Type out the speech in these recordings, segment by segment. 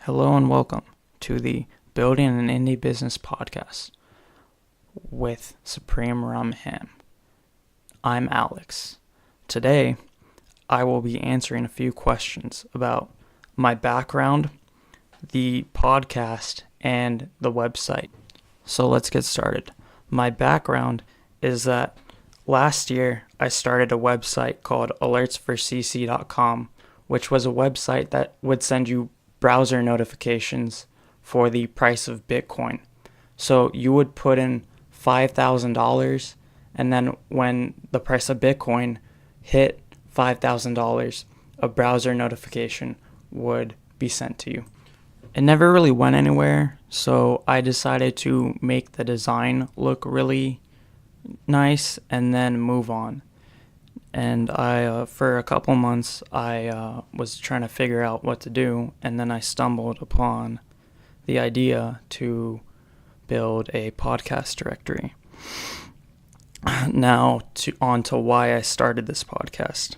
Hello and welcome to the Building an Indie Business podcast with SupremeRumHam. I'm Alex. Today, I will be answering a few questions about my background, the podcast, and the website. So let's get started. My background is that last year I started a website called alertsforcc.com, which was a website that would send you browser notifications for the price of Bitcoin. So you would put in $5,000, and then when the price of Bitcoin hit $5,000, a browser notification would be sent to you. It never really went anywhere, so I decided to make the design look really nice and then move on. And for a couple months, I was trying to figure out what to do, and then I stumbled upon the idea to build a podcast directory. Now, on to why I started this podcast.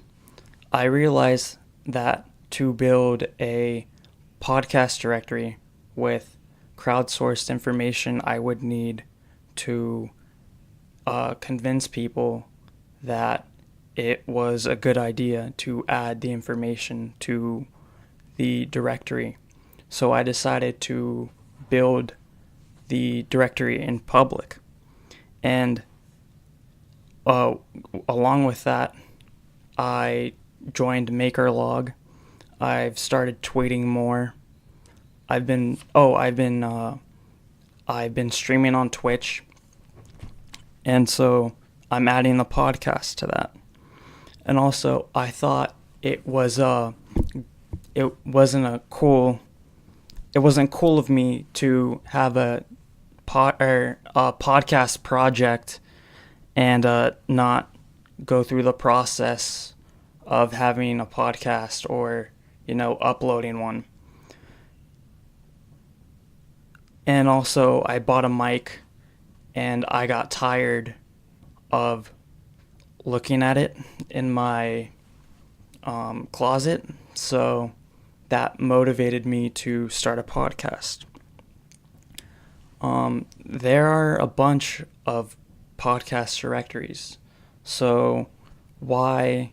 I realized that to build a podcast directory with crowdsourced information, I would need to convince people that it was a good idea to add the information to the directory. So I decided to build the directory in public. And along with that, I joined MakerLog. I've started tweeting more. I've been streaming on Twitch. And so I'm adding the podcast to that. And also, I thought it wasn't cool of me to have a podcast project and not go through the process of having a podcast or uploading one. And also, I bought a mic, and I got tired of looking at it in my closet, so that motivated me to start a podcast. There are a bunch of podcast directories, so why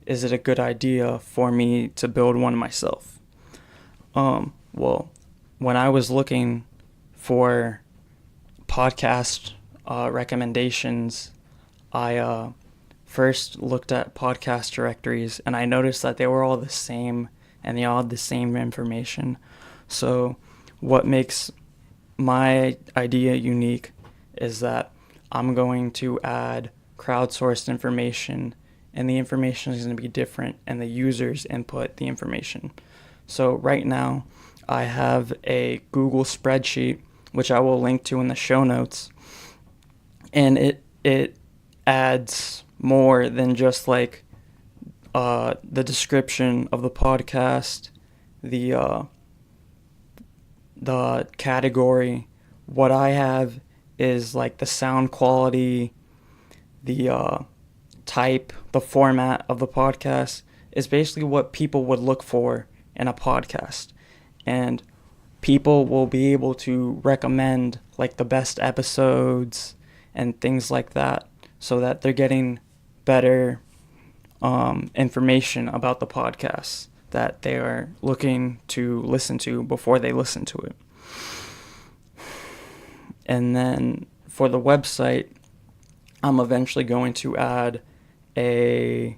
is it a good idea for me to build one myself? Well, when I was looking for podcast recommendations, I first looked at podcast directories, and I noticed that they were all the same and they all had the same information. So what makes my idea unique is that I'm going to add crowdsourced information, and the information is going to be different, and the users input the information. So right now I have a Google spreadsheet, which I will link to in the show notes, and it adds more than just like the description of the podcast, the category. What I have is like the sound quality, the type, the format of the podcast is basically what people would look for in a podcast, and people will be able to recommend like the best episodes and things like that, so that they're getting better information about the podcast that they are looking to listen to before they listen to it. And then for the website, I'm eventually going to add a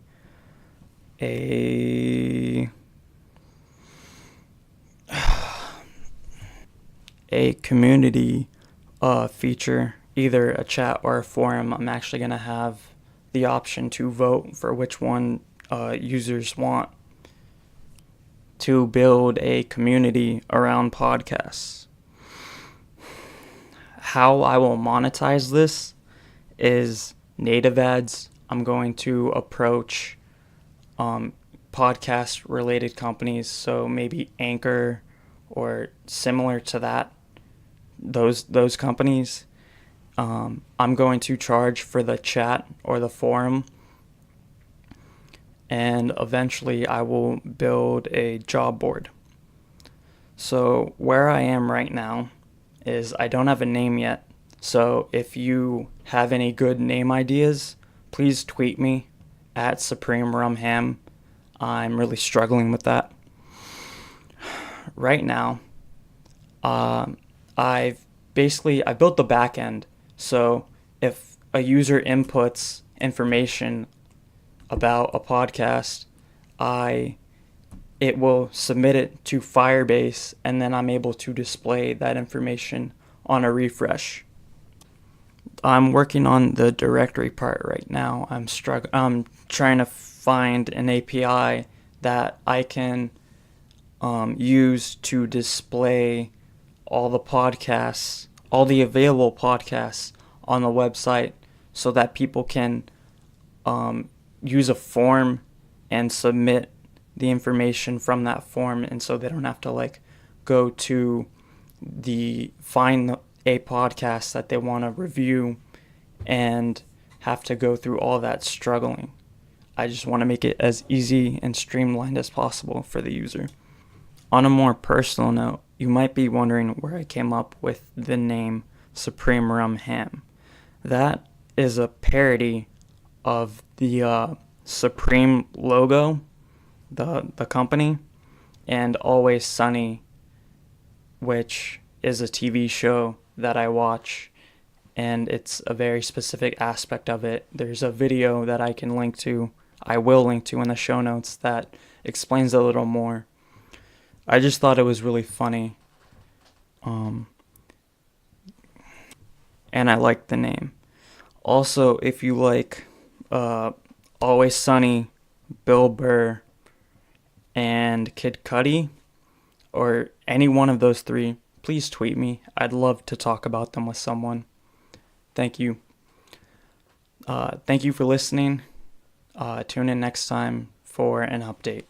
community feature, either a chat or a forum. I'm actually going to have the option to vote for which one users want to build a community around podcasts. How I will monetize this is native ads. I'm going to approach podcast related companies, so maybe Anchor or similar to that, those companies. I'm going to charge for the chat or the forum, and eventually I will build a job board. So where I am right now is I don't have a name yet. So if you have any good name ideas, please tweet me at SupremeRumHam. I'm really struggling with that. Right now, I built the back end. So if a user inputs information about a podcast, I it will submit it to Firebase, and then I'm able to display that information on a refresh. I'm working on the directory part right now. I'm trying to find an API that I can use to display all the podcasts, all the available podcasts on the website, so that people can use a form and submit the information from that form, and so they don't have to go to find a podcast that they want to review and have to go through all that struggling. I just want to make it as easy and streamlined as possible for the user. On a more personal note, you might be wondering where I came up with the name SupremeRumHam. That is a parody of the Supreme logo, the company, and Always Sunny, which is a TV show that I watch, and it's a very specific aspect of it. There's a video that I will link to in the show notes, that explains a little more. I just thought it was really funny, and I liked the name. Also, if you like Always Sunny, Bill Burr, and Kid Cudi, or any one of those three, please tweet me. I'd love to talk about them with someone. Thank you. Thank you for listening. Tune in next time for an update.